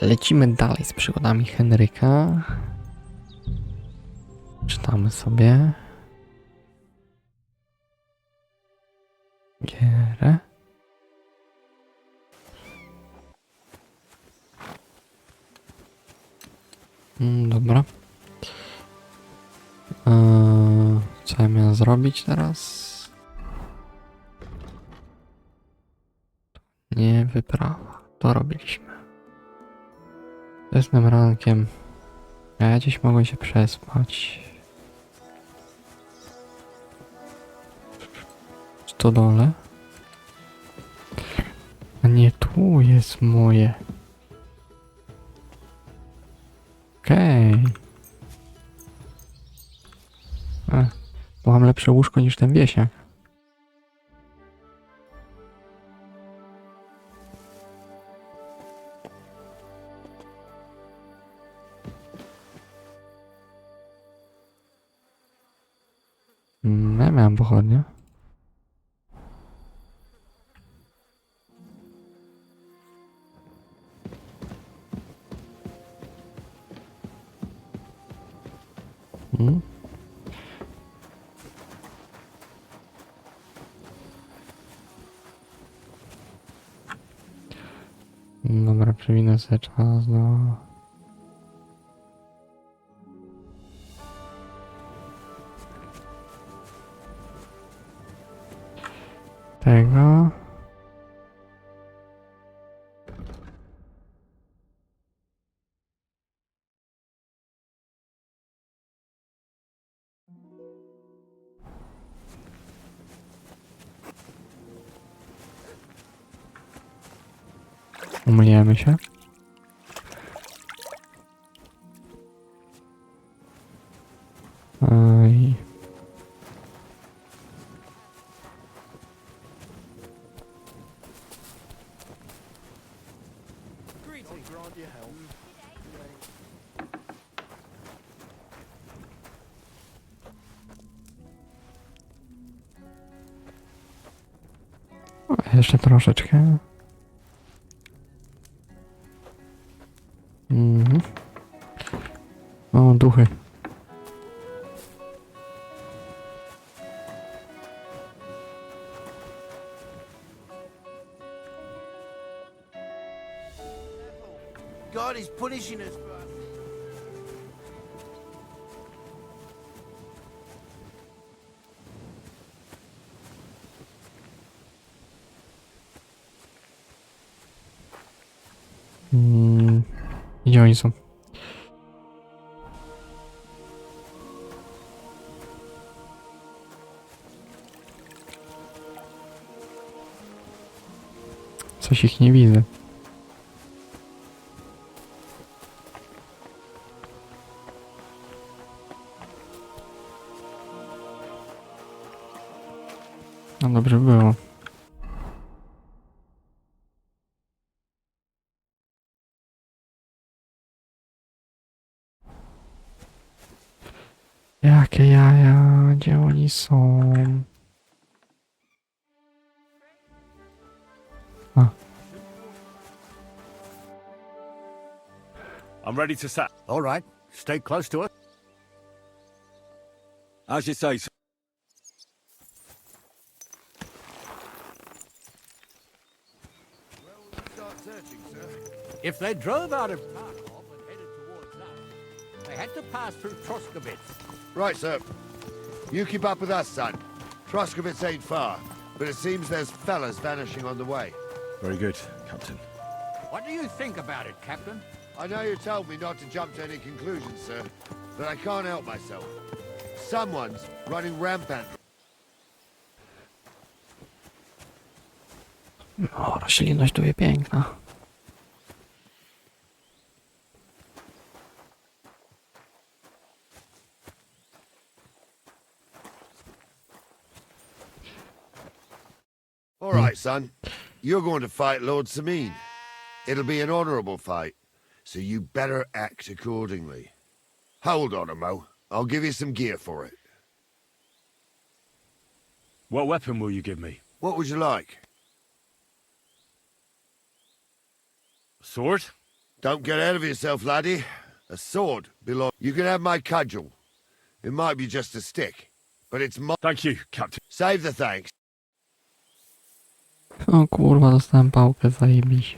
Lecimy dalej z przygodami Henryka. Czytamy sobie. Gierę. Dobra. Co ja miałem zrobić teraz? Nie wyprawa. To robiliśmy. Wczesnym rankiem. A ja gdzieś mogłem się przespać. W stodole. A nie, tu jest moje. Okej. Bo mam lepsze łóżko niż ten wieśniak. Ja miałem pochodnie. Dobra, przewinę sobie czas do... tego. Umyjemy się. Oj. Jeszcze troszeczkę. O, duchy. God is punishing us. Gdzie oni są? Coś ich nie widzę. No dobrze było. Jakie jaja? Gdzie oni są? A. I'm ready to sat. All right, stay close to us. As you say, sir. Start searching, sir. If they drove out of Kharkov and headed towards us, they had to pass through Troskovitz. Right, sir. You keep up with us, son. Troskovitz ain't far, but it seems there's fellas vanishing on the way. Very good, Captain. What do you think about it, Captain? I know you told me not to jump to any conclusions, sir, but I can't help myself. Someone's running rampant. O, roślinność tu jest piękna. All right, son. You're going to fight Lord Samine. It'll be an honorable fight, so you better act accordingly. Hold on a mo. I'll give you some gear for it. What weapon will you give me? What would you like? Sword? Don't get ahead of yourself, laddie. A sword belongs... You can have my cudgel. It might be just a stick, but it's my... Thank you, Captain. Save the thanks. O kurwa, dostałem pałkę, zajebiście.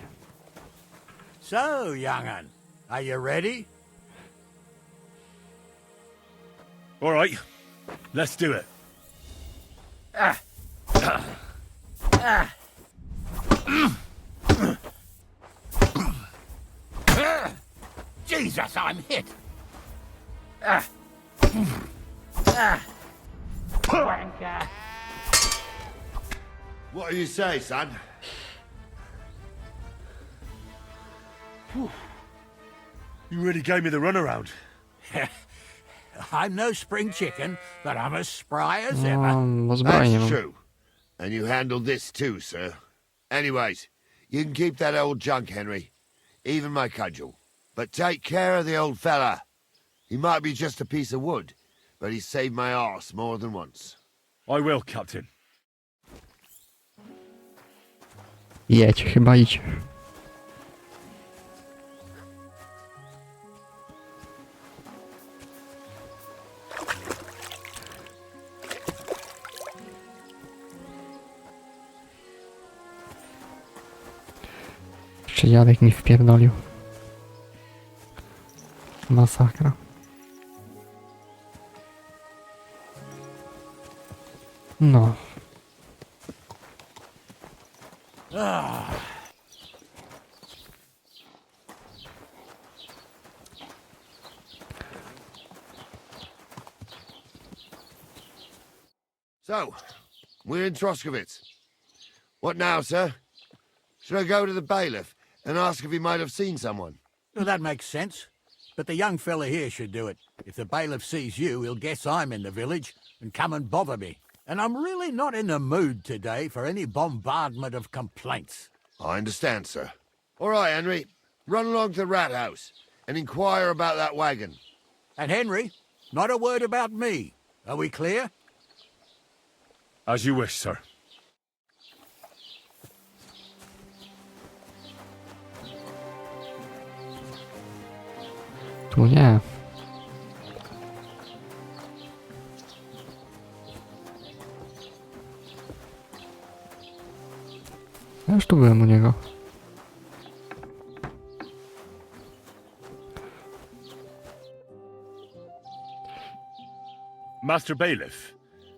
So, young'un, are you ready? All right, let's do it. Jesus, I'm hit. Wanker. What do you say, son? You really gave me the runaround. I'm no spring chicken, but I'm as spry as ever. No, zbrojnie That's mam. true. And you handled this too, sir. Anyways, you can keep that old junk, Henry. Even my cudgel. But take care of the old fella. He might be just a piece of wood, but he saved my arse more than once. I will, Captain. Jedź, chyba idź. Jeszcze dziadek mi wpierdolił. Masakra. No. So, we're in Troskowitz. What now, sir? Should I go to the bailiff and ask if he might have seen someone? Well, that makes sense. But the young fella here should do it. If the bailiff sees you, he'll guess I'm in the village and come and bother me. And I'm really not in the mood today for any bombardment of complaints. I understand, sir. All right, Henry. Run along to the rat house and inquire about that wagon. And Henry, not a word about me. Are we clear? As you wish, sir. Tu nie. Ja już tu byłem u niego. Master Bailiff,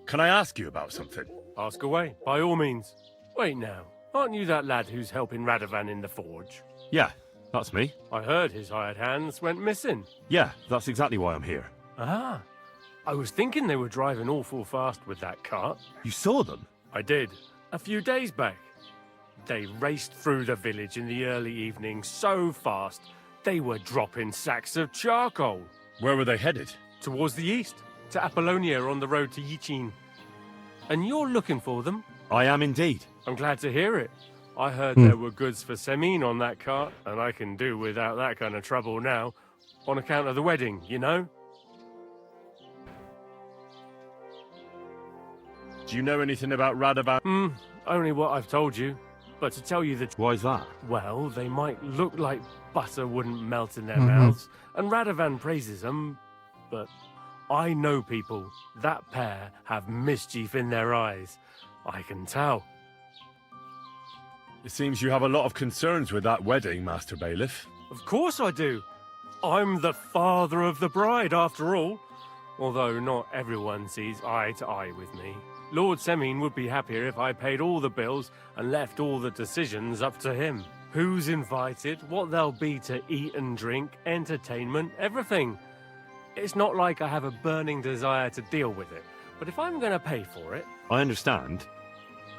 can I ask you about something? Ask away, by all means. Wait now, aren't you that lad who's helping Radovan in the forge? Yeah, that's me. I heard his hired hands went missing. Yeah, that's exactly why I'm here. Ah, I was thinking they were driving awful fast with that cart. You saw them? I did, a few days back. They raced through the village in the early evening so fast, they were dropping sacks of charcoal. Where were they headed? Towards the east, to Apollonia on the road to Yichin. And you're looking for them? I am indeed. I'm glad to hear it. I heard there were goods for Semin on that cart, and I can do without that kind of trouble now, on account of the wedding, you know? Do you know anything about Radovan? Only what I've told you. But to tell you the Why's that? well, they might look like butter wouldn't melt in their mouths, and Radovan praises them, but I know people. That pair have mischief in their eyes. I can tell. It seems you have a lot of concerns with that wedding, Master Bailiff. Of course I do. I'm the father of the bride, after all. Although not everyone sees eye to eye with me. Lord Semin would be happier if I paid all the bills and left all the decisions up to him. Who's invited, what there'll be to eat and drink, entertainment, everything. It's not like I have a burning desire to deal with it, but if I'm going to pay for it... I understand.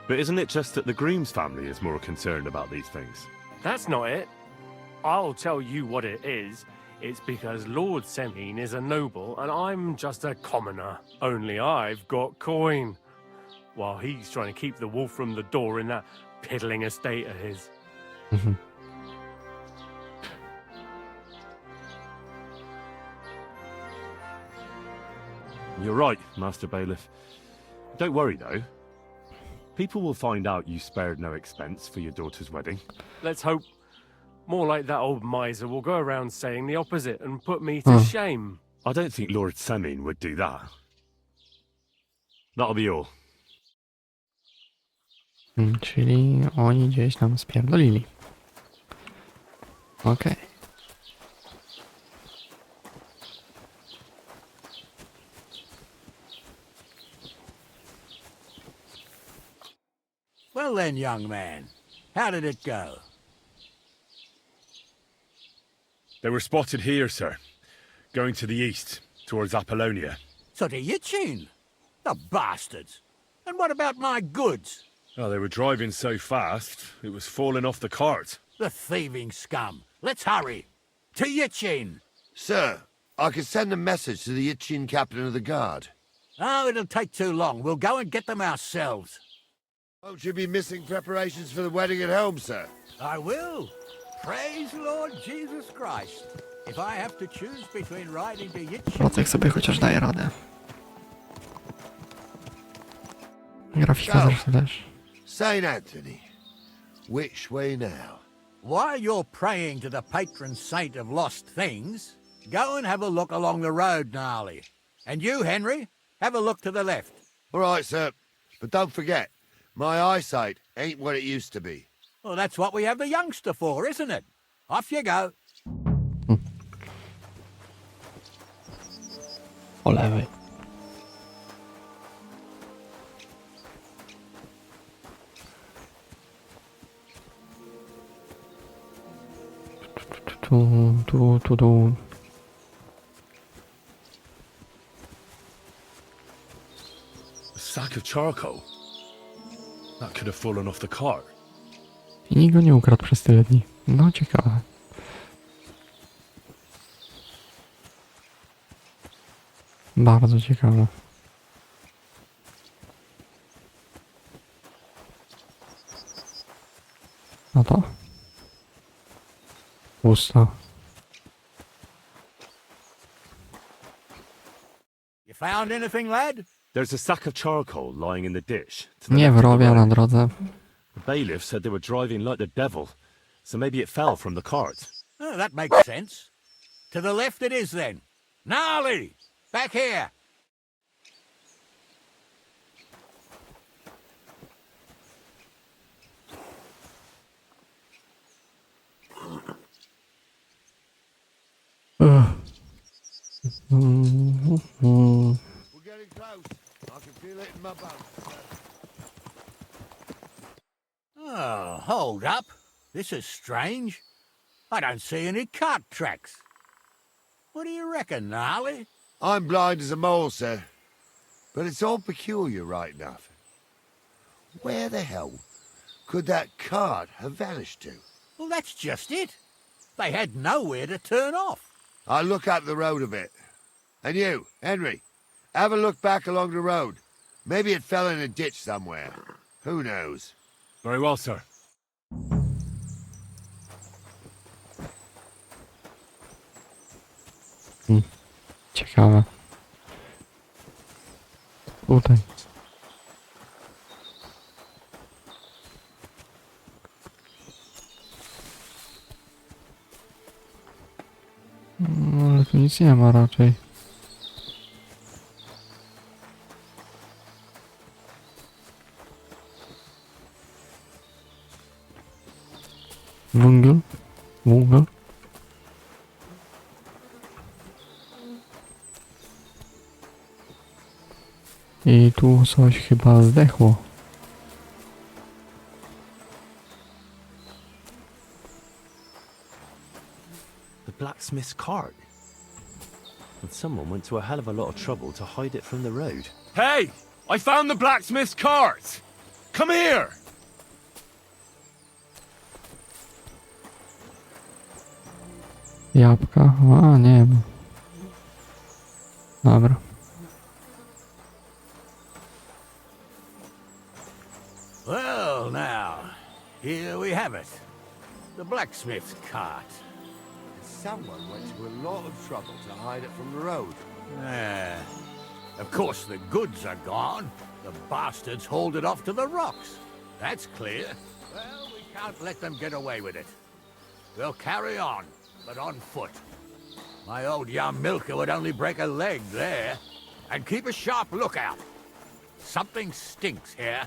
But isn't it just that the groom's family is more concerned about these things? That's not it. I'll tell you what it is. It's because Lord Semin is a noble and I'm just a commoner. Only I've got coin. While he's trying to keep the wolf from the door in that piddling estate of his. You're right, Master Bailiff. Don't worry, though. People will find out you spared no expense for your daughter's wedding. Let's hope. More like that old miser will go around saying the opposite and put me to shame. I don't think Lord Semin would do that. That'll be all. Czyli oni gdzieś nam spierdolili. Okej. Well then, young man, how did it go? They were spotted here, sir. Going to the east, towards Apollonia. So to Yitchin? The bastards! And what about my goods? Oh, they were driving so fast, it was falling off the cart. The thieving scum! Let's hurry! To Yitchin! Sir, I can send a message to the Itchin captain of the guard. Oh, it'll take too long. We'll go and get them ourselves. Won't you be missing preparations for the wedding at home, sir? I will. Praise Lord Jesus Christ. If I have to choose between riding to Yitchin... Procek sobie chociaż daje radę. Grafika zresztą też. Saint Anthony, which way now? While you're praying to the patron saint of lost things, go and have a look along the road, Gnarly. And you, Henry, have a look to the left. All right, sir. But don't forget, my eyesight ain't what it used to be. Well, that's what we have the youngster for, isn't it? Off you go. Po lewej. Tu. A sack of charcoal? That could have fallen off the cart. I nikt go nie ukradł przez tyle dni. No ciekawe. Bardzo ciekawe. No to? Pusto. You found anything, lad? There's a sack of charcoal lying in the ditch. To the Nie left of the wrobia na road. drodze. The bailiff said they were driving like the devil, so maybe it fell from the cart. Oh, that makes sense. To the left it is, then. Gnarly! Back here! We're getting close. I can feel it in my bones. Oh, hold up. This is strange. I don't see any cart tracks. What do you reckon, Gnarly? I'm blind as a mole, sir. But it's all peculiar, right enough. Where the hell could that cart have vanished to? Well, that's just it. They had nowhere to turn off. I'll look up the road a bit. And you, Henry, have a look back along the road. Maybe it fell in a ditch somewhere. Who knows? Very well, sir. Ciekawe. Tutaj. No, ale tu nic nie ma raczej. Węgiel? Węgiel? I tu coś chyba zdechło. The blacksmith's cart. And someone went to a hell of a lot of trouble to hide it from the road. Hey! I found the blacksmith's cart! Come here! Jabłka? A, nie wiem. Dobra. Well, now, here we have it. The blacksmith's cart. Someone went to a lot of trouble to hide it from the road. Ah, of course, the goods are gone. The bastards hauled it off to the rocks. That's clear. Well, we can't let them get away with it. We'll carry on, but on foot. My old young milker would only break a leg there. And keep a sharp lookout. Something stinks here.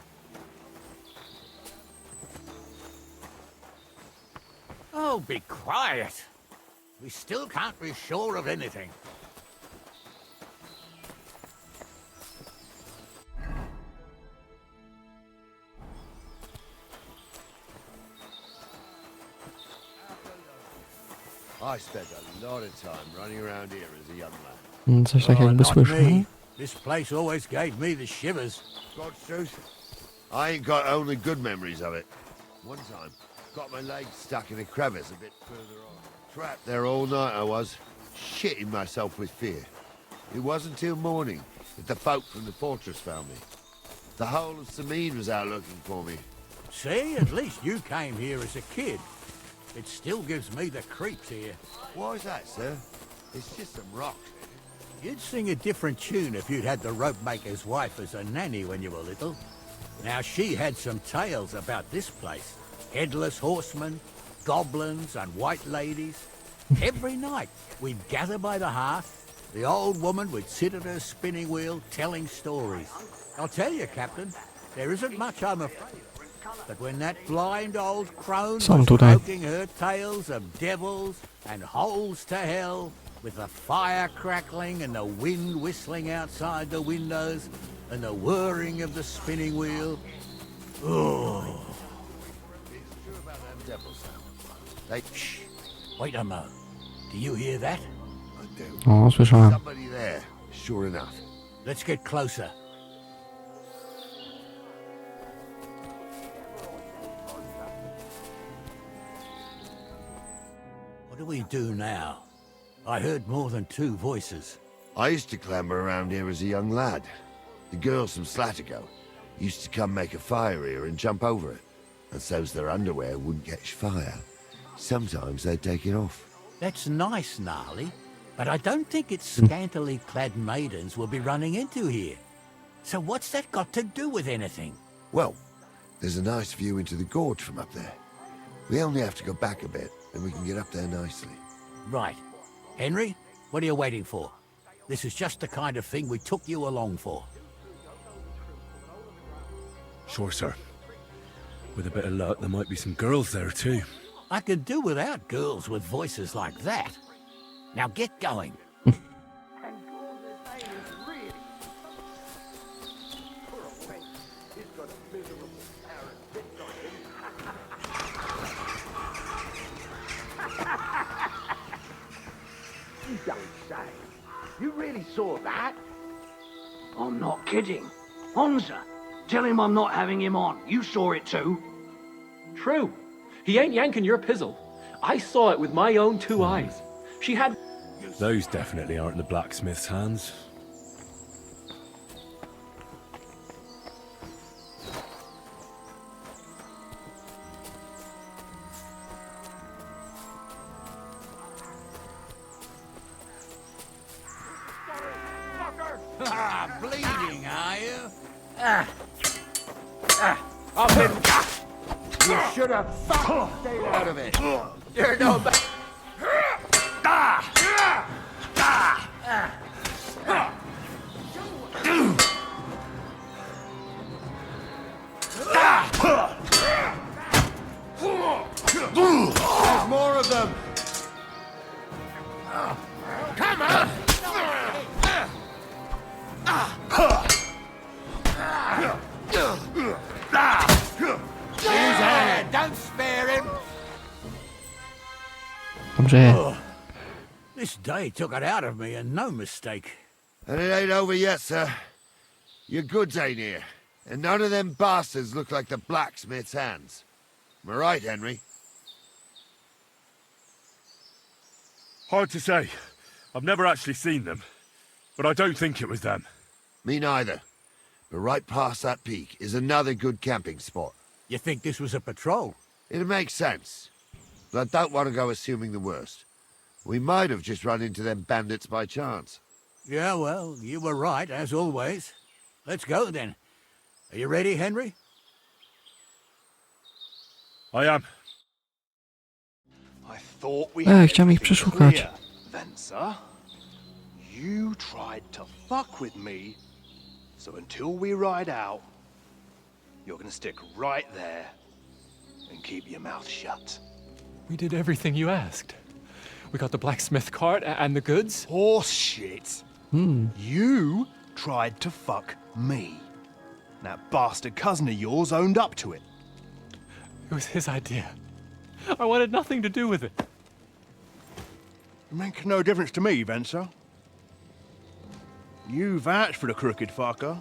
Oh, be quiet. We still can't be sure of anything. I spent a lot of time running around here as a young lad. Coś tak jakby not słyszał. me. This place always gave me the shivers. God's truth, I ain't got only good memories of it. One time, got my leg stuck in a crevice a bit further on. Trapped there all night I was, shitting myself with fear. It wasn't till morning that the folk from the fortress found me. The whole of Samine was out looking for me. See, at least you came here as a kid. It still gives me the creeps here. Why is that, sir? It's just some rocks. You'd sing a different tune if you'd had the rope maker's wife as a nanny when you were little. Now, she had some tales about this place. Headless horsemen, goblins and white ladies. Every night, we'd gather by the hearth. The old woman would sit at her spinning wheel telling stories. I'll tell you, Captain, there isn't much I'm afraid of. But when that blind old crone Są was tutaj. croaking her tales of devils and holes to hell, with the fire crackling and the wind whistling outside the windows and the whirring of the spinning wheel. Oh. It's true about them devils, though. They... Shh. Wait a moment. Do you hear that? I do. O, słyszałem. Somebody there, sure enough. Let's get closer. What do we do now? I heard more than two voices. I used to clamber around here as a young lad. The girls from Slatigo used to come make a fire here and jump over it. And so's their underwear wouldn't catch fire. Sometimes they'd take it off. That's nice, Gnarly, but I don't think it's scantily clad maidens we'll be running into here. So what's that got to do with anything? Well, there's a nice view into the gorge from up there. We only have to go back a bit, and we can get up there nicely. Right. Henry, what are you waiting for? This is just the kind of thing we took you along for. Sure, sir. With a bit of luck, there might be some girls there too. I could do without girls with voices like that. Now get going. You don't say. You really saw that? I'm not kidding. Honza, tell him I'm not having him on. You saw it too. True. He ain't yanking your pizzle. I saw it with my own two eyes. She had... Those definitely aren't the blacksmith's hands. Ah, bleeding, are you? You should have fucking stayed out of it. You're no better. There's more of them. Come on! Don't spare him! Dobrze. This day took it out of me, and no mistake. And it ain't over yet, sir. Your goods ain't here. And none of them bastards look like the blacksmith's hands. Am I right, Henry? Hard to say. I've never actually seen them. But I don't think it was them. Me neither. But right past that peak is another good camping spot. You think this was a patrol? It makes sense. But I don't want to go assuming the worst. We might have just run into them bandits by chance. Yeah, well, you were right, as always. Let's go, then. Are you ready, Henry? I am. I thought we had chciałem ich everything przeszukać. clear, then, sir. You tried to fuck with me, so until we ride out, you're gonna stick right there and keep your mouth shut. We did everything you asked. We got the blacksmith cart and the goods. Horse shit. You tried to fuck me. That bastard cousin of yours owned up to it. It was his idea. I wanted nothing to do with it. Make no difference to me, Venser. You vouched for the crooked fucker.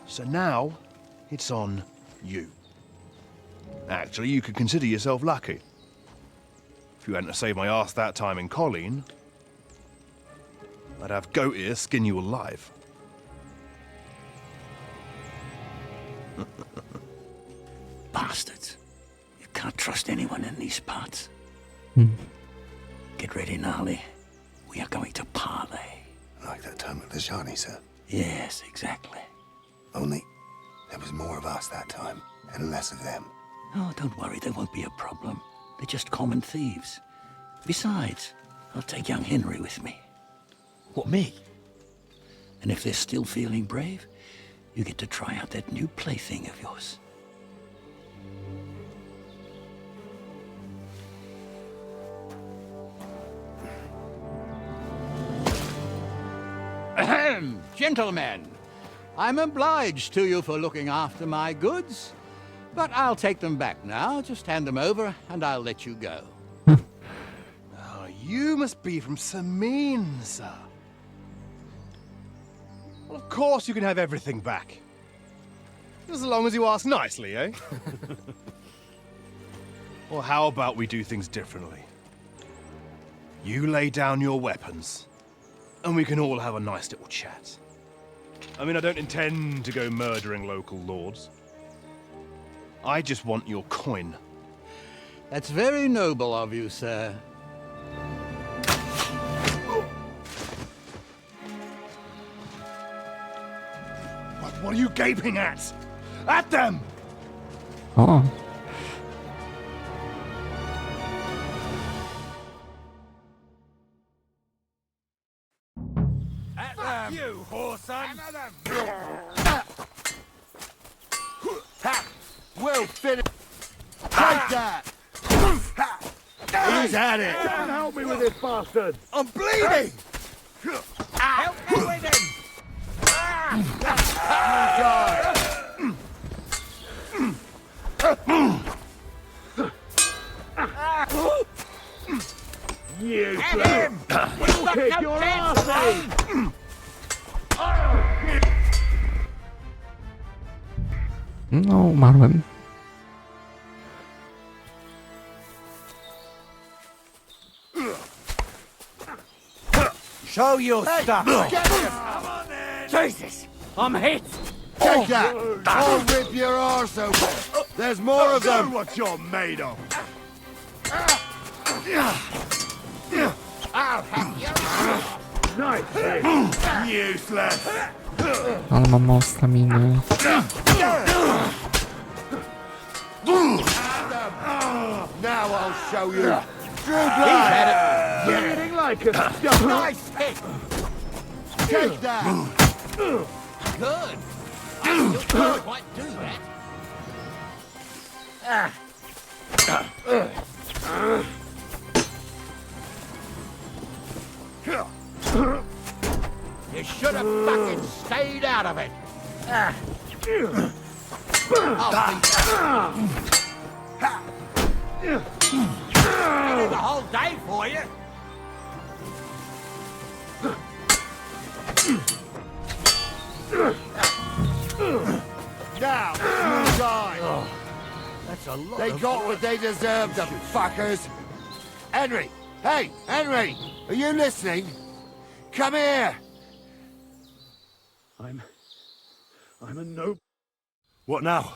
So now, it's on you. Actually, you could consider yourself lucky. If you hadn't saved my ass that time in Colleen, I'd have goat ear skin you alive. Bastards. You can't trust anyone in these parts. Get ready, Gnarly. We are going to parley. Like that time with the Johnny, sir. Yes, exactly. Only there was more of us that time, and less of them. Oh, don't worry, there won't be a problem. They're just common thieves. Besides, I'll take young Henry with me. What, me? And if they're still feeling brave, you get to try out that new plaything of yours. Ahem, gentlemen. I'm obliged to you for looking after my goods, but I'll take them back now. Just hand them over, and I'll let you go. Oh, you must be from Samin, sir. Well, of course you can have everything back. Just as long as you ask nicely, eh? Or how about we do things differently? You lay down your weapons, and we can all have a nice little chat. I mean, I don't intend to go murdering local lords. I just want your coin. That's very noble of you, sir. What are you gaping at? At them! O, You, whoreson! Well finished. Take that! He's at it! Don't help me with this bastard! I'm bleeding! Help me with him! You Get him! We've got kick no your chance, ass, mate! no, umarłem. Show your stuff! Jesus! I'm hit! Take that! I'll rip your arse open! There's more of them! what you're made of! I'll have you! Nice! Useless! Ale mam mało staminy. Now I'll show you! True He's blood! had it! Bleeding like a Nice hit! Take that! Good! I still can't quite do that. You should have fucking stayed out of it. I'll be the whole day for you. Now, you die! That's a lot. They got what they deserved, the fuckers! Henry! Hey, Henry! Are you listening? Come here! I'm a no... What now?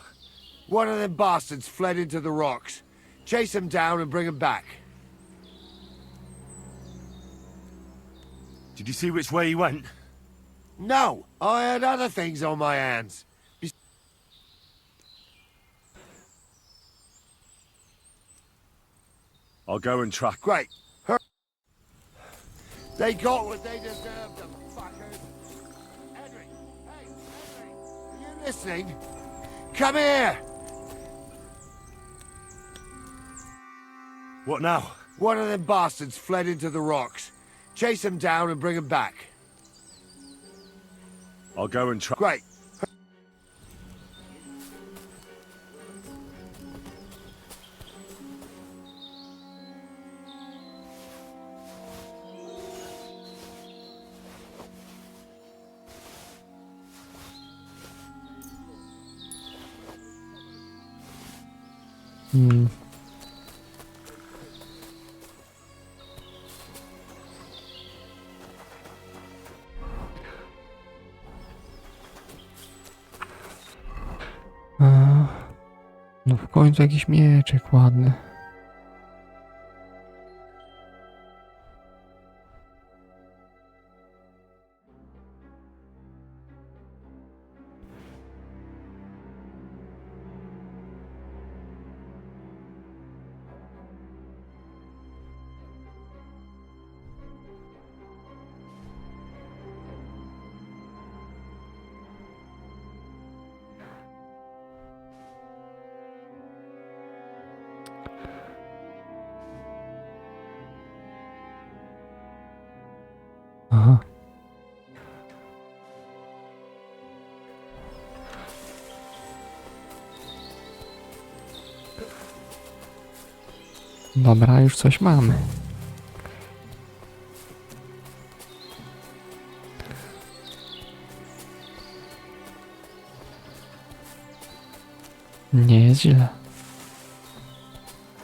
One of them bastards fled into the rocks. Chase him down and bring him back. Did you see which way he went? No, I had other things on my hands. I'll go and track. Great. They got what they deserved, them fuckers. Henry! Hey, Henry! Are you listening? Come here! What now? One of them bastards fled into the rocks. Chase him down and bring him back. I'll go and track. Great. No w końcu jakiś mieczek ładny. Aha. Dobra, już coś mamy. Nie jest źle.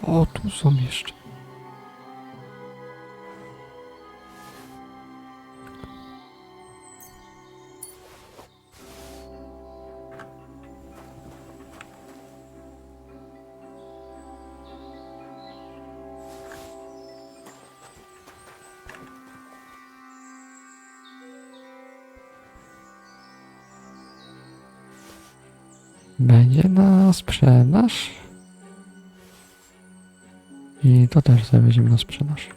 O, tu są jeszcze. Będzie na sprzedaż. I to też sobie weźmiemy na sprzedaż.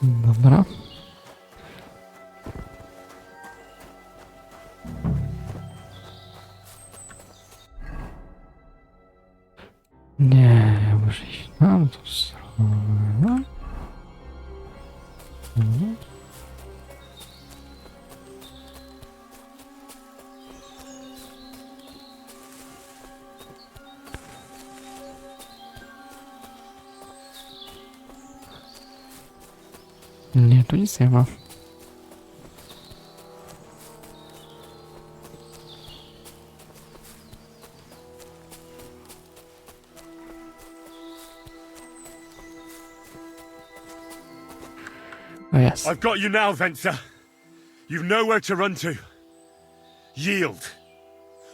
Dobra. Nie, ja muszę iść na tą stronę. Nie, tu nic nie ma. Oh yes. I've got you now, Venser. You've nowhere to run to. Yield.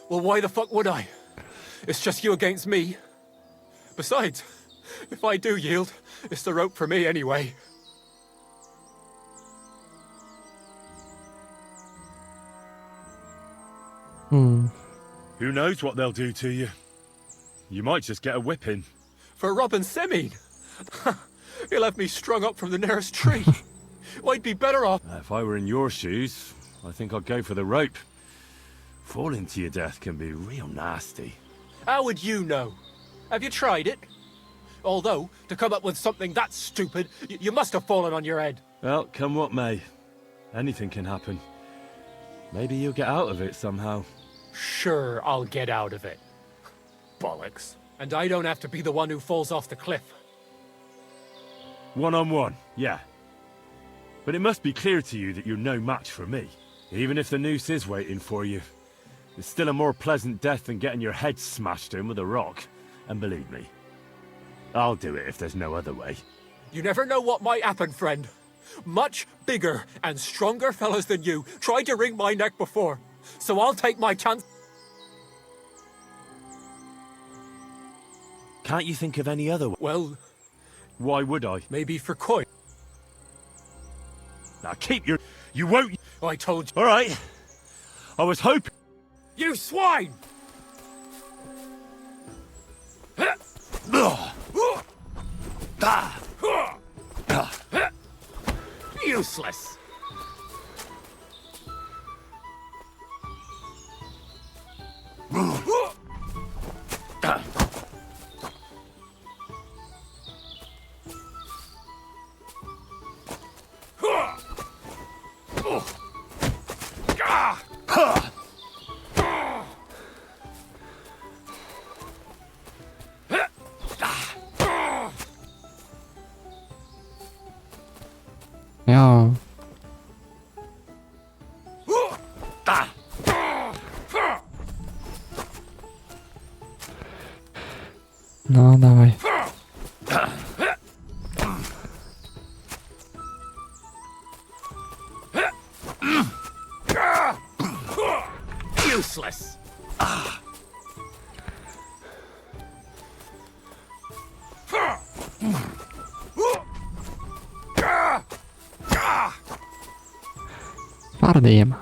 Well, why the fuck would I? It's just you against me. Besides, if I do yield, it's the rope for me anyway. Who knows what they'll do to you? You might just get a whipping. For robbing Semine? He'll have me strung up from the nearest tree. I'd be better off. If I were in your shoes, I think I'd go for the rope. Falling to your death can be real nasty. How would you know? Have you tried it? Although, to come up with something that stupid, you must have fallen on your head. Well, come what may. Anything can happen. Maybe you'll get out of it somehow. Sure, I'll get out of it. Bollocks. And I don't have to be the one who falls off the cliff. One-on-one, yeah. But it must be clear to you that you're no match for me. Even if the noose is waiting for you, it's still a more pleasant death than getting your head smashed in with a rock. And believe me, I'll do it if there's no other way. You never know what might happen, friend. Much bigger and stronger fellas than you tried to wring my neck before. So I'll take my chance. Can't you think of any other way? Well, Why would I? maybe for coin. Now keep your... You won't... I told you. All right. I was hoping... You swine! Useless. Ja. No, dawaj. Useless. Twardy je ma.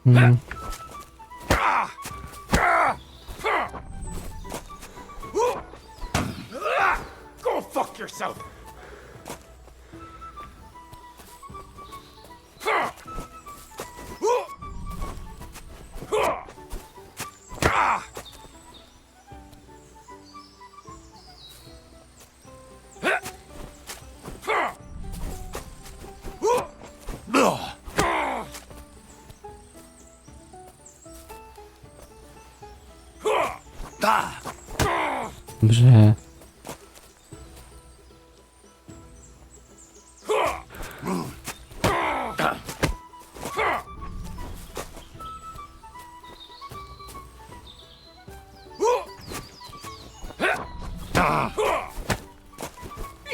Mhm. Go fuck yourself. Dobrze.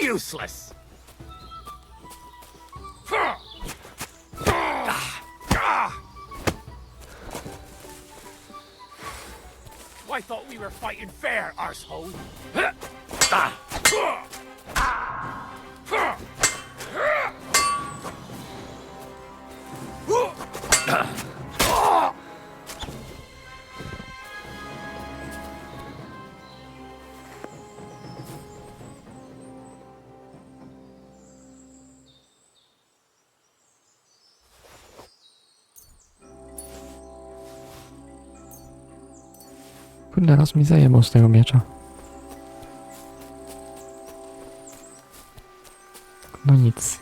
Useless. I thought we were fighting fair, arsehole. Kurde, raz mi zajebał z tego miecza. No nic.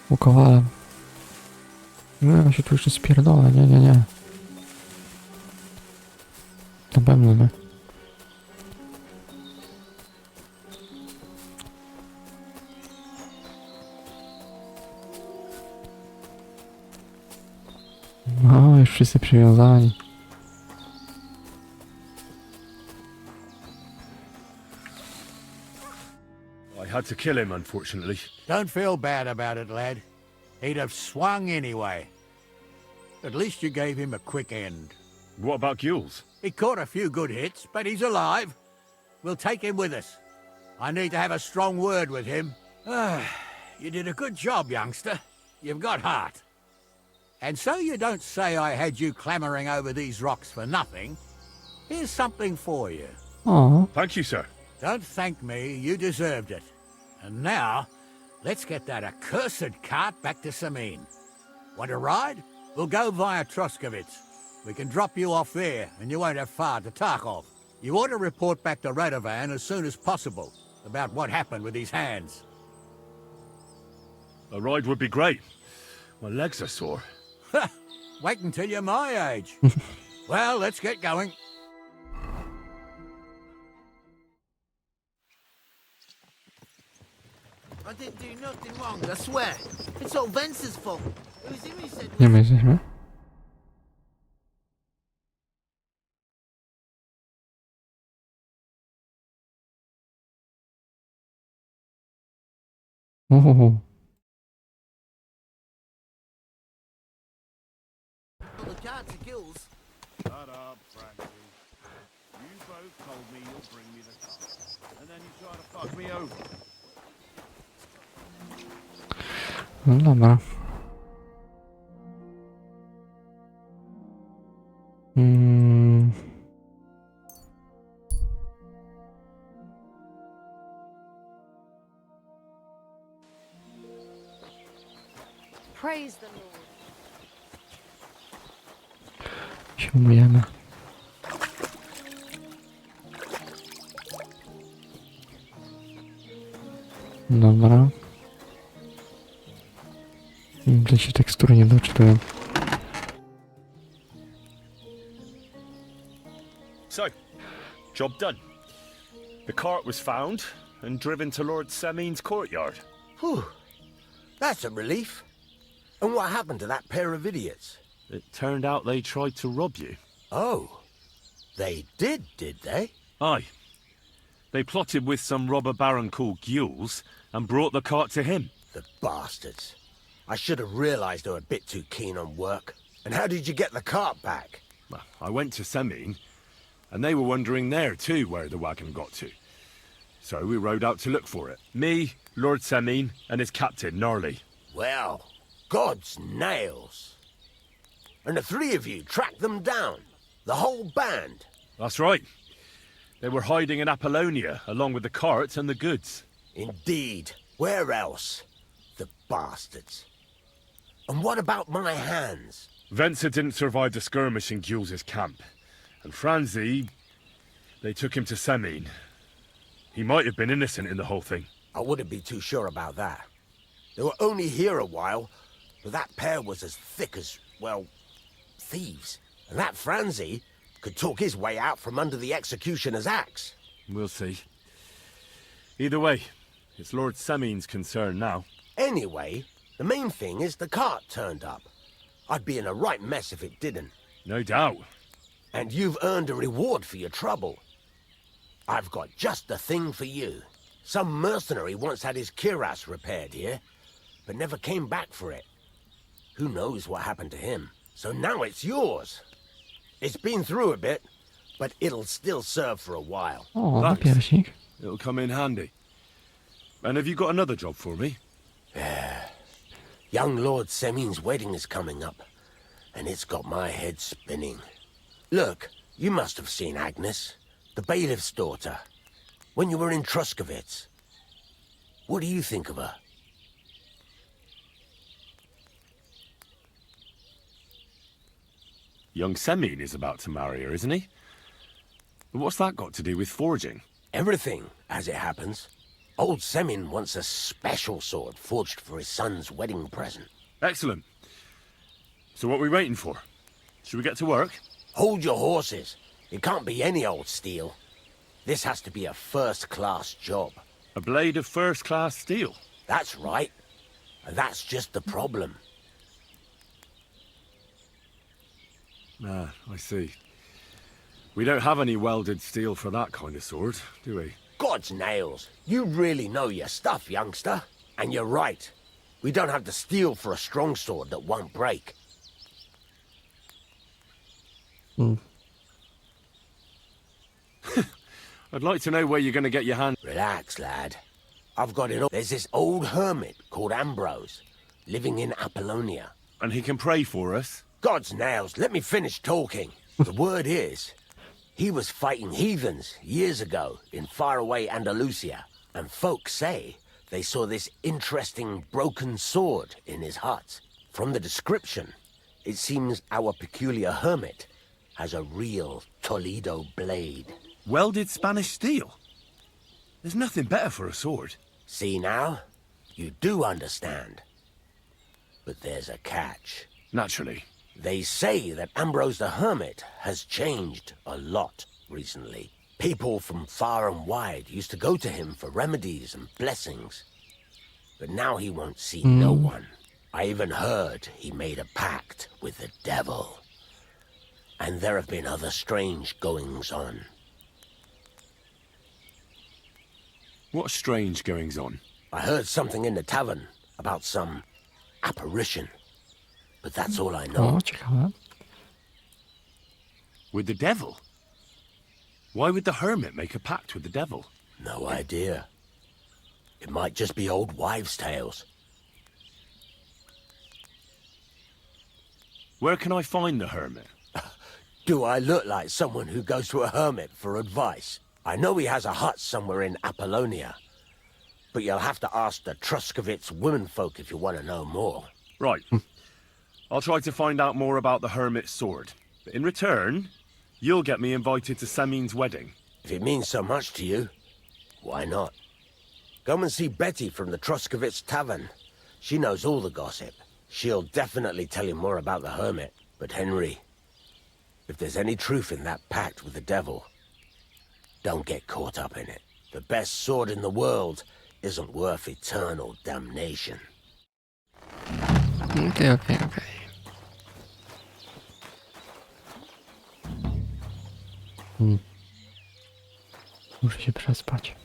Ukowałem. No ja się tu jeszcze spierdolę, nie. Na pewno nie. No, już wszyscy przywiązani. I had to kill him, unfortunately. Don't feel bad about it, lad. He'd have swung anyway. At least you gave him a quick end. What about Gules? He caught a few good hits, but he's alive. We'll take him with us. I need to have a strong word with him. You did a good job, youngster. You've got heart. And so you don't say I had you clambering over these rocks for nothing. Here's something for you. O, Thank you, sir. Don't thank me, you deserved it. And now, let's get that accursed cart back to Samin. Want a ride? We'll go via Troskovitz. We can drop you off there, and you won't have far to Tarkov. You ought to report back to Radovan as soon as possible about what happened with these hands. A ride would be great. My legs are sore. Wait until you're my age. Well, let's get going. I didn't do nothing wrong, I swear. It's all Vince's fault. It was him who said... Gdzie my jesteśmy? Uhuhu. The cards are gills. Shut up, Frankie. You both told me you'll bring me the car. And then you try to fuck me over. No dobra. Praise the Lord. Się umyjemy. Dobra. Gdzie się tekstury nie doczytują. So, job done. The cart was found and driven to Lord Semin's courtyard. Whew. That's a relief. And what happened to that pair of idiots? It turned out they tried to rob you. Oh. They did they? Aye. They plotted with some robber baron called Gules and brought the cart to him. The bastards. I should have realized they were a bit too keen on work. And how did you get the cart back? Well, I went to Semin, and they were wondering there too where the wagon got to. So we rode out to look for it. Me, Lord Semin, and his captain, Gnarly. Well, God's nails. And the three of you tracked them down? The whole band? That's right. They were hiding in Apollonia, along with the cart and the goods. Indeed. Where else? The bastards. And what about my hands? Venser didn't survive the skirmish in Gules' camp. And Franzi... they took him to Semin. He might have been innocent in the whole thing. I wouldn't be too sure about that. They were only here a while, but that pair was as thick as, well, thieves. And that Franzi could talk his way out from under the executioner's axe. We'll see. Either way, it's Lord Semin's concern now. Anyway, the main thing is the cart turned up. I'd be in a right mess if it didn't. No doubt. And you've earned a reward for your trouble. I've got just the thing for you. Some mercenary once had his cuirass repaired here, but never came back for it. Who knows what happened to him? So now it's yours. It's been through a bit, but it'll still serve for a while. O, Thanks. napierśnik. It'll come in handy. And have you got another job for me? Young Lord Semin's wedding is coming up, and it's got my head spinning. Look, you must have seen Agnes, the bailiff's daughter, when you were in Truscovitz. What do you think of her? Young Semin is about to marry her, isn't he? What's that got to do with forging? Everything, as it happens. Old Semin wants a special sword forged for his son's wedding present. Excellent. So what are we waiting for? Should we get to work? Hold your horses. It can't be any old steel. This has to be a first-class job. A blade of first-class steel? That's right. And that's just the problem. Ah, I see. We don't have any welded steel for that kind of sword, do we? God's nails. You really know your stuff, youngster. And you're right. We don't have the steel for a strong sword that won't break. I'd like to know where you're going to get your hand... Relax, lad. I've got it all. There's this old hermit called Ambrose, living in Apollonia. And he can pray for us? God's nails, let me finish talking. The word is, he was fighting heathens years ago in faraway Andalusia, and folks say they saw this interesting broken sword in his hut. From the description, it seems our peculiar hermit has a real Toledo blade. Welded Spanish steel? There's nothing better for a sword. See now? You do understand. But there's a catch. Naturally. They say that Ambrose the Hermit has changed a lot recently. People from far and wide used to go to him for remedies and blessings. But now he won't see no one. I even heard he made a pact with the devil. And there have been other strange goings-on. What strange goings-on? I heard something in the tavern about some apparition. But that's all I know. O, ciekawe. With the devil? Why would the hermit make a pact with the devil? No idea. It might just be old wives' tales. Where can I find the hermit? Do I look like someone who goes to a hermit for advice? I know he has a hut somewhere in Apollonia. But you'll have to ask the Truscovitz womenfolk if you want to know more. Right. I'll try to find out more about the hermit's sword. But in return, you'll get me invited to Semin's wedding. If it means so much to you, why not? Come and see Betty from the Truscovitz tavern. She knows all the gossip. She'll definitely tell you more about the hermit. But Henry, if there's any truth in that pact with the devil, don't get caught up in it. The best sword in the world isn't worth eternal damnation. Okej. Muszę się przespać.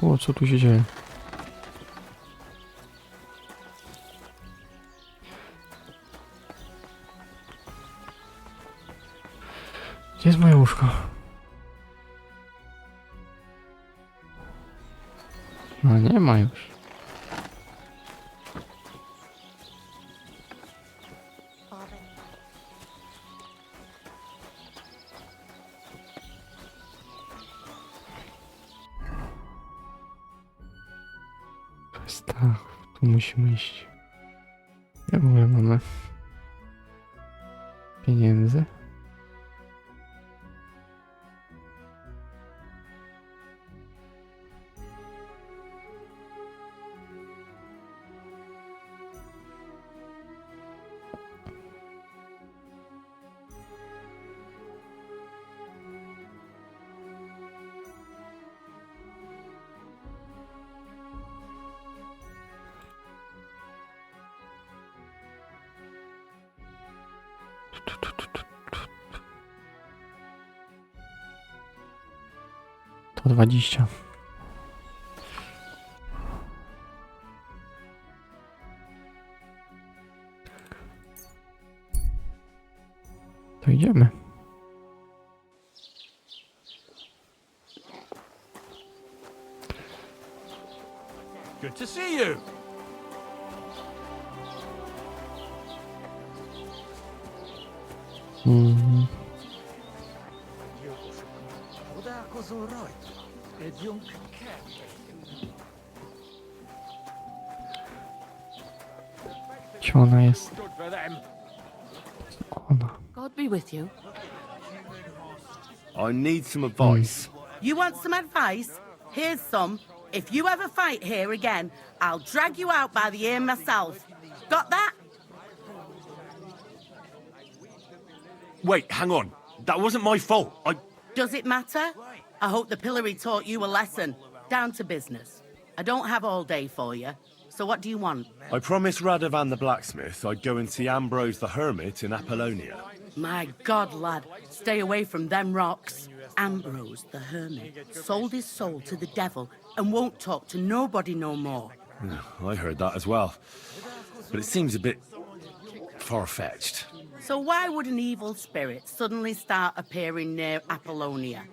O, co tu się dzieje? Gdzie jest moje łóżko? No nie ma już. Tak, tu musimy iść. Jak w ogóle mamy pieniędzy? To 20. To idziemy. Good to see you. Gdzie ona jest? Ona. God be with you. I need some advice. You want some advice? Here's some. If you ever fight here again, I'll drag you out by the ear myself. Got that? Wait, hang on. That wasn't my fault. Does it matter? I hope the pillory taught you a lesson. Down to business. I don't have all day for you. So what do you want? I promised Radovan the blacksmith I'd go and see Ambrose the hermit in Apollonia. My God, lad, stay away from them rocks. Ambrose the hermit sold his soul to the devil and won't talk to nobody no more. I heard that as well. But it seems a bit far-fetched. So why would an evil spirit suddenly start appearing near Apollonia?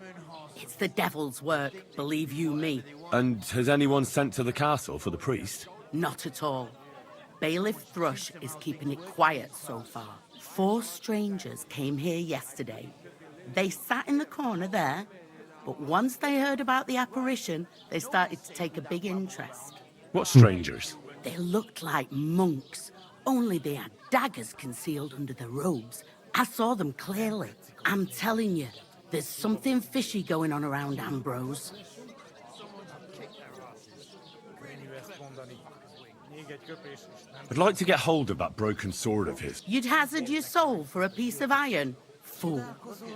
It's the devil's work, believe you me. And has anyone sent to the castle for the priest? Not at all. Bailiff Thrush is keeping it quiet so far. 4 strangers came here yesterday. They sat in the corner there, but once they heard about the apparition, they started to take a big interest. What strangers? They looked like monks, only they had daggers concealed under their robes. I saw them clearly. I'm telling you, there's something fishy going on around Ambrose. I'd like to get hold of that broken sword of his. You'd hazard your soul for a piece of iron? Fool.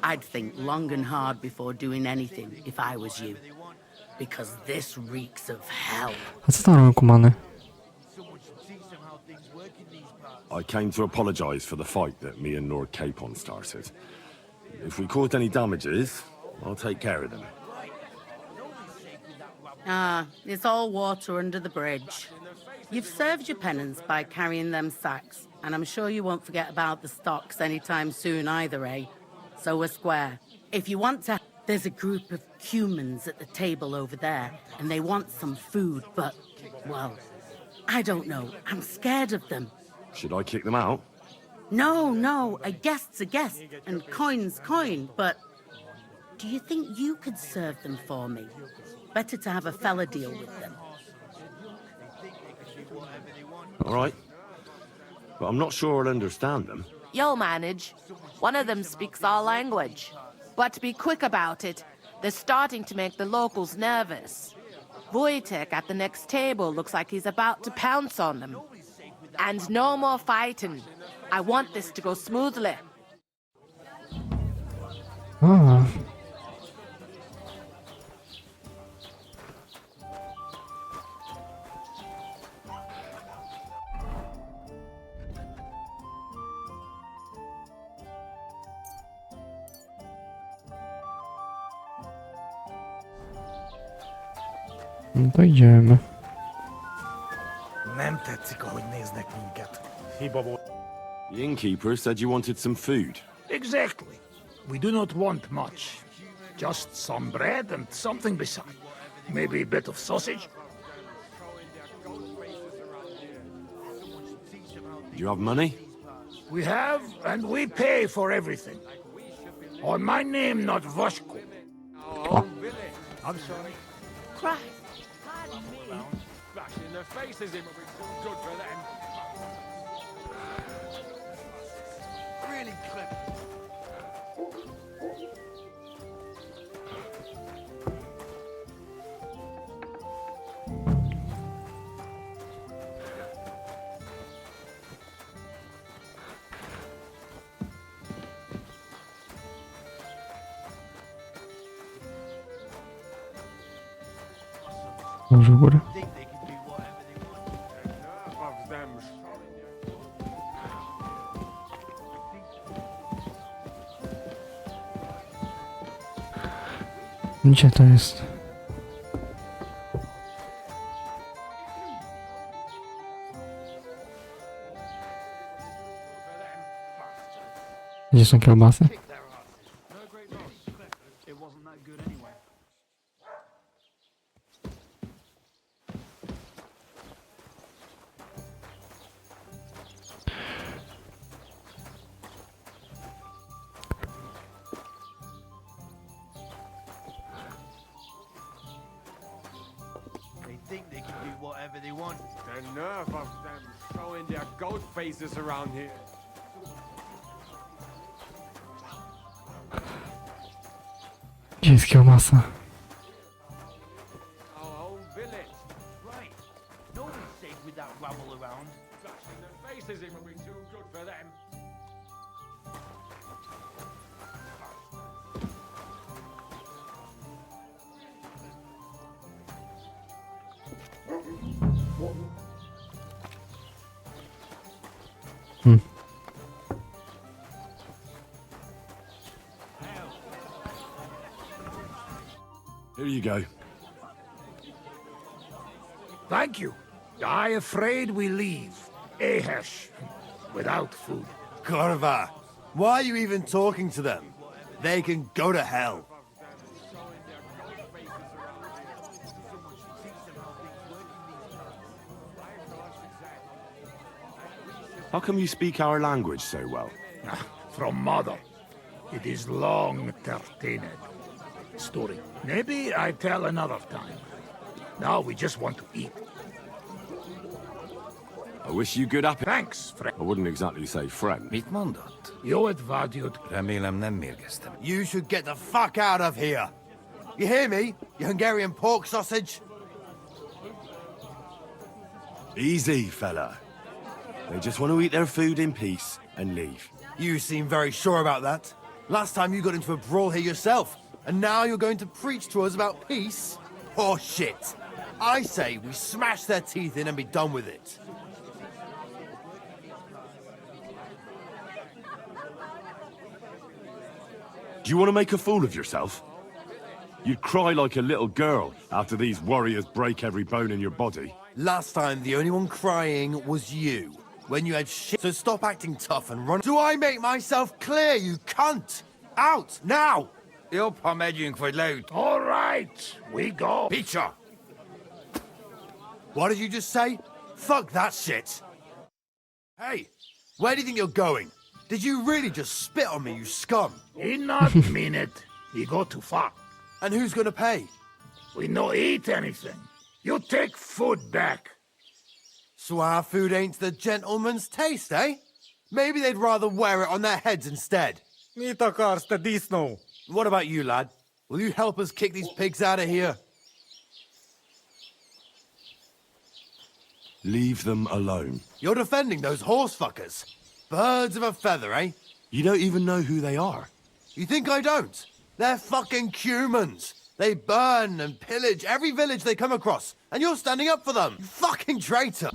I'd think long and hard before doing anything if I was you. Because this reeks of hell. A co tam robią kumany? I came to apologise for the fight that me and Lord Capon started. If we caused any damages, I'll take care of them. Ah, it's all water under the bridge. You've served your penance by carrying them sacks, and I'm sure you won't forget about the stocks anytime soon either, eh? So we're square. If you want to... There's a group of humans at the table over there, and they want some food, but, well, I don't know. I'm scared of them. Should I kick them out? No, a guest's a guest, and coin's coin, but do you think you could serve them for me? Better to have a fella deal with them. All right. But I'm not sure I'll understand them. You'll manage. One of them speaks our language. But be quick about it. They're starting to make the locals nervous. Wojtek at the next table looks like he's about to pounce on them. And no more fighting. I want this to go smoothly. A. No to idziemy. Nem tetszik, ahogy néznek minket. The innkeeper said you wanted some food. Exactly. We do not want much. Just some bread and something beside. Maybe a bit of sausage. Do you have money? We have, and we pay for everything. On my name, not Voshko. Oh. I'm sorry. Christ. Bashing their faces in will be good for them. Really clever. Może u góry? Gdzie to jest? Gdzie są kiełbasy? Think they can do whatever they want. The nerve of them showing their goat faces around here. Gdzie jest kiełbasa? Our own village. Right. Nobody's safe with that rabble around. Bashing their faces in will be too good for them. Here you go. Thank you. I afraid we leave Ahesh without food. Kurva, why are you even talking to them? They can go to hell. How come you speak our language so well? From mother. It is long entertained. Story. Maybe I tell another time. Now we just want to eat. I wish you good appetite. Thanks, friend. I wouldn't exactly say friend. Mit mondott? Jót vágyod. Remélem nem mérgeztem. You should get the fuck out of here. You hear me, you Hungarian pork sausage? Easy, fella. They just want to eat their food in peace and leave. You seem very sure about that. Last time you got into a brawl here yourself, and now you're going to preach to us about peace? Oh shit. I say we smash their teeth in and be done with it. Do you want to make a fool of yourself? You'd cry like a little girl after these warriors break every bone in your body. Last time, the only one crying was you. When you had shit, so stop acting tough and run. Do I make myself clear, you cunt? Out, now! Upp har medjung för loud. All right, we go. Picture! What did you just say? Fuck that shit! Hey, where do you think you're going? Did you really just spit on me, you scum? He not mean it. He go too far. And who's gonna pay? We no eat anything. You take food back. So our food ain't the gentleman's taste, eh? Maybe they'd rather wear it on their heads instead. What about you, lad? Will you help us kick these pigs out of here? Leave them alone. You're defending those horse fuckers. Birds of a feather, eh? You don't even know who they are. You think I don't? They're fucking humans. They burn and pillage every village they come across, and you're standing up for them. You fucking traitor.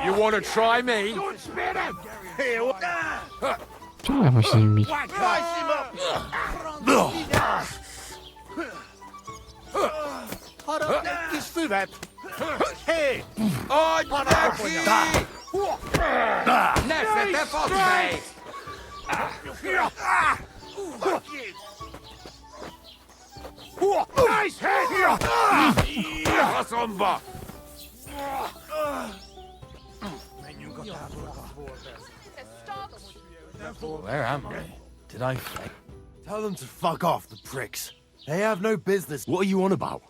You want to try me? Don't spit him! Czemu ja mam się z nim bić? Hej! Näsete fått mig! Nice head! Where am I? Did I fail? Tell them to fuck off, the pricks. They have no business. What are you on about?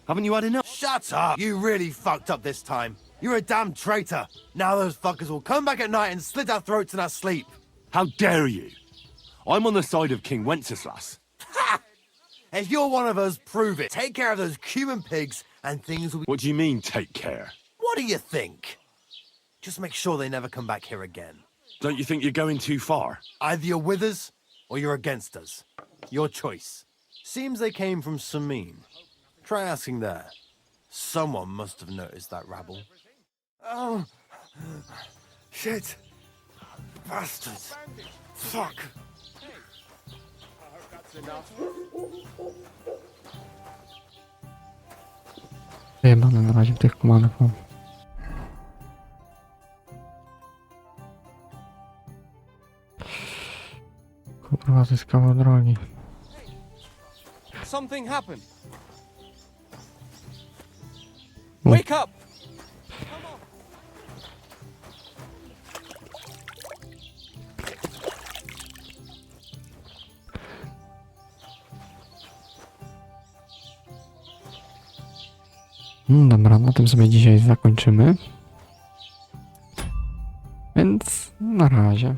Haven't you had enough? Shut up! You really fucked up this time. You're a damn traitor. Now those fuckers will come back at night and slit our throats in our sleep. How dare you? I'm on the side of King Wenceslas. Ha! If you're one of us, prove it. Take care of those Cuban pigs and things will be... What do you mean, take care? What do you think? Just make sure they never come back here again. Don't you think you're going too far? Either you're with us, or you're against us. Your choice. Seems they came from Samin. Try asking there. Someone must have noticed that rabble. Oh, shit. Bastards. Fuck. Wyjebane na razie w tych komanach mam. Kurwa, to jest kawał drogi. Something happened. Wake up! Dobra, na tym sobie dzisiaj zakończymy. Więc na razie.